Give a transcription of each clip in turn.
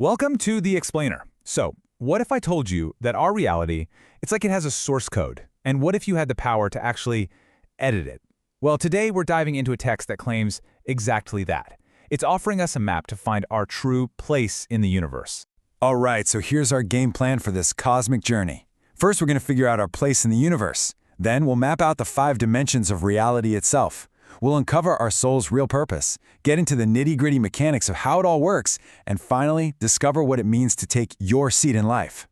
Welcome to The Explainer. So, what if I told you that our reality, it's like it has a source code, and what if you had the power to actually edit it? Well, today we're diving into a text that claims exactly that. It's offering us a map to find our true place in the universe. All right, so here's our game plan for this cosmic journey. First, we're going to figure out our place in the universe. Then, we'll map out the 5 dimensions of reality itself. We'll uncover our soul's real purpose, get into the nitty-gritty mechanics of how it all works, and finally, discover what it means to take your seat in life.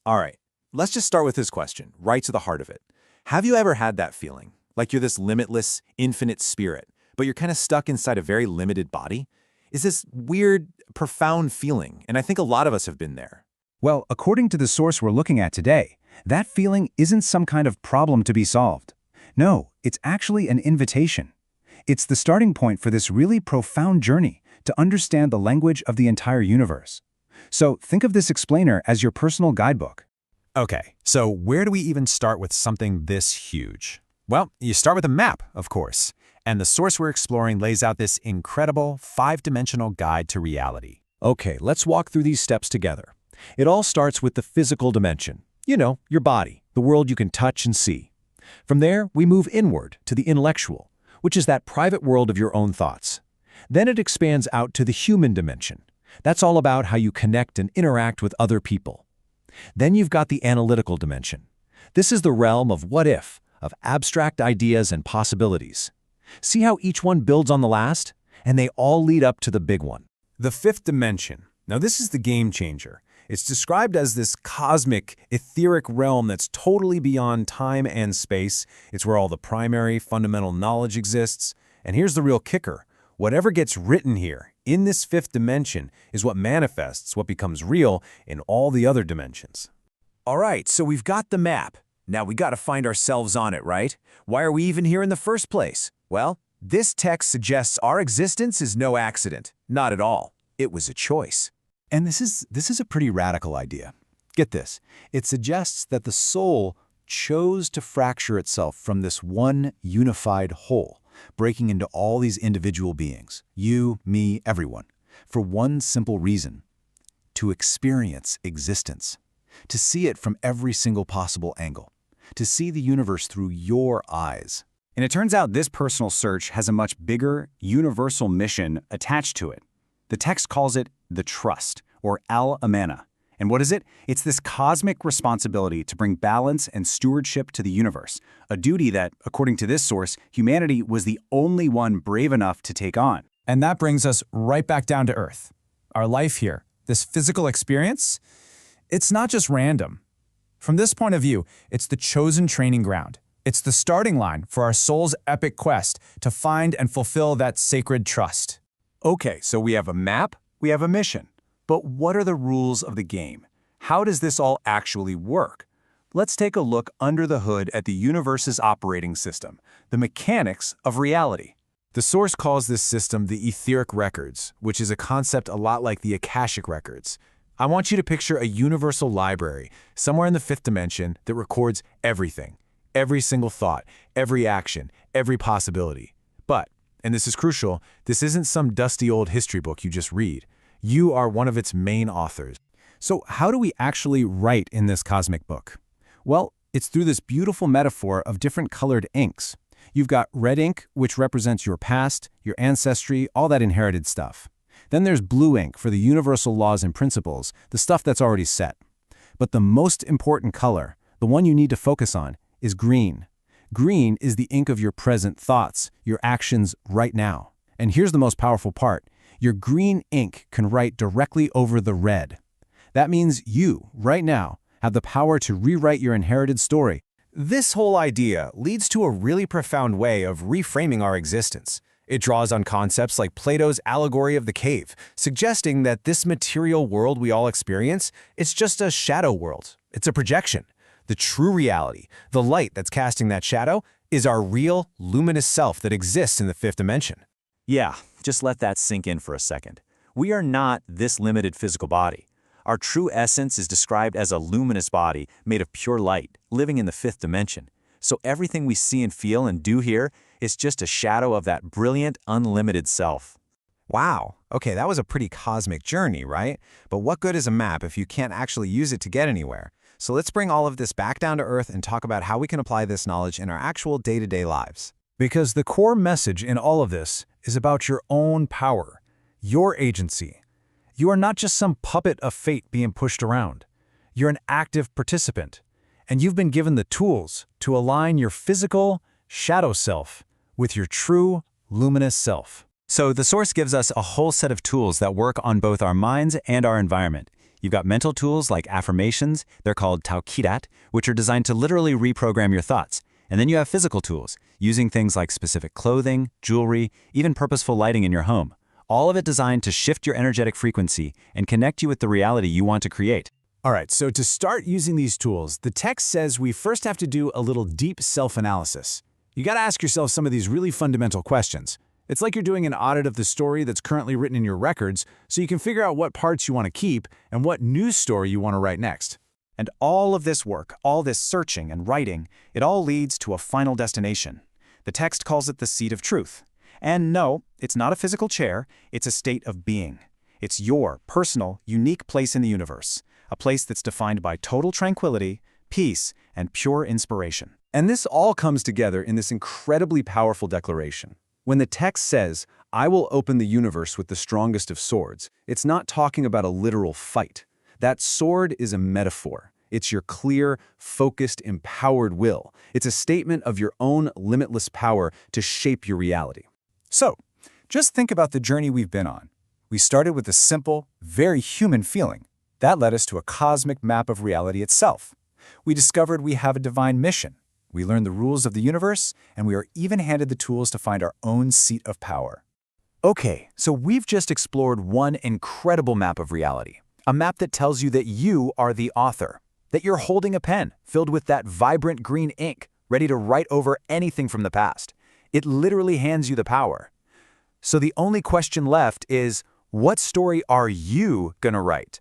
All right, let's just start with this question, right to the heart of it. Have you ever had that feeling, like you're this limitless, infinite spirit, but you're kind of stuck inside a very limited body? It's this weird, profound feeling, and I think a lot of us have been there. Well, according to the source we're looking at today, that feeling isn't some kind of problem to be solved. No, it's actually an invitation. It's the starting point for this really profound journey to understand the language of the entire universe. So think of this explainer as your personal guidebook. Okay, so where do we even start with something this huge? Well, you start with a map, of course, and the source we're exploring lays out this incredible 5-dimensional guide to reality. Okay, let's walk through these steps together. It all starts with the physical dimension. You know, your body, the world you can touch and see. From there, we move inward to the intellectual, which is that private world of your own thoughts. Then it expands out to the human dimension. That's all about how you connect and interact with other people. Then you've got the analytical dimension. This is the realm of what if, of abstract ideas and possibilities. See how each one builds on the last? And they all lead up to the big one. The 5th dimension. Now this is the game changer. It's described as this cosmic, etheric realm that's totally beyond time and space. It's where all the primary, fundamental knowledge exists. And here's the real kicker. Whatever gets written here, in this 5th dimension, is what manifests, what becomes real in all the other dimensions. All right, so we've got the map. Now we got to find ourselves on it, right? Why are we even here in the first place? Well, this text suggests our existence is no accident. Not at all. It was a choice. And this is a pretty radical idea. Get this, it suggests that the soul chose to fracture itself from this one unified whole, breaking into all these individual beings, you, me, everyone, for one simple reason: to experience existence, to see it from every single possible angle, to see the universe through your eyes. And it turns out this personal search has a much bigger, universal mission attached to it. The text calls it the trust, or al-amana. And what is it? It's this cosmic responsibility to bring balance and stewardship to the universe, a duty that, according to this source, humanity was the only one brave enough to take on. And that brings us right back down to Earth. Our life here, this physical experience, it's not just random. From this point of view, it's the chosen training ground. It's the starting line for our soul's epic quest to find and fulfill that sacred trust. Okay, so we have a map, we have a mission. But what are the rules of the game? How does this all actually work? Let's take a look under the hood at the universe's operating system, the mechanics of reality. The source calls this system the etheric records, which is a concept a lot like the Akashic records. I want you to picture a universal library somewhere in the 5th dimension that records everything, every single thought, every action, every possibility. But, and this is crucial, this isn't some dusty old history book you just read. You are one of its main authors. So how do we actually write in this cosmic book? Well, it's through this beautiful metaphor of different colored inks. You've got red ink, which represents your past, your ancestry, all that inherited stuff. Then there's blue ink for the universal laws and principles, the stuff that's already set. But the most important color, the one you need to focus on, is green. Green is the ink of your present thoughts, your actions right now. And here's the most powerful part. Your green ink can write directly over the red. That means you, right now, have the power to rewrite your inherited story. This whole idea leads to a really profound way of reframing our existence. It draws on concepts like Plato's allegory of the cave, suggesting that this material world we all experience is just a shadow world. It's a projection. The true reality, the light that's casting that shadow, is our real, luminous self that exists in the 5th dimension. Yeah, just let that sink in for a second. We are not this limited physical body. Our true essence is described as a luminous body made of pure light, living in the 5th dimension. So everything we see and feel and do here is just a shadow of that brilliant, unlimited self. Wow, okay, that was a pretty cosmic journey, right? But what good is a map if you can't actually use it to get anywhere? So let's bring all of this back down to earth and talk about how we can apply this knowledge in our actual day-to-day lives. Because the core message in all of this is about your own power, your agency. You are not just some puppet of fate being pushed around. You're an active participant, and you've been given the tools to align your physical, shadow self with your true, luminous self. So the source gives us a whole set of tools that work on both our minds and our environment. You've got mental tools like affirmations, they're called Terry.Artlines, which are designed to literally reprogram your thoughts. And then you have physical tools, using things like specific clothing, jewelry, even purposeful lighting in your home. All of it designed to shift your energetic frequency and connect you with the reality you want to create. All right, so to start using these tools, the text says we first have to do a little deep self-analysis. You got to ask yourself some of these really fundamental questions. It's like you're doing an audit of the story that's currently written in your records, so you can figure out what parts you want to keep and what new story you want to write next. And all of this work, all this searching and writing, it all leads to a final destination. The text calls it the seat of truth. And no, it's not a physical chair, it's a state of being. It's your personal, unique place in the universe, a place that's defined by total tranquility, peace, and pure inspiration. And this all comes together in this incredibly powerful declaration. When the text says, "I will open the universe with the strongest of swords," it's not talking about a literal fight. That sword is a metaphor. It's your clear, focused, empowered will. It's a statement of your own limitless power to shape your reality. So, just think about the journey we've been on. We started with a simple, very human feeling. That led us to a cosmic map of reality itself. We discovered we have a divine mission. We learned the rules of the universe, and we are even handed the tools to find our own seat of power. Okay, so we've just explored one incredible map of reality. A map that tells you that you are the author, that you're holding a pen filled with that vibrant green ink, ready to write over anything from the past. It literally hands you the power. So the only question left is, what story are you gonna write?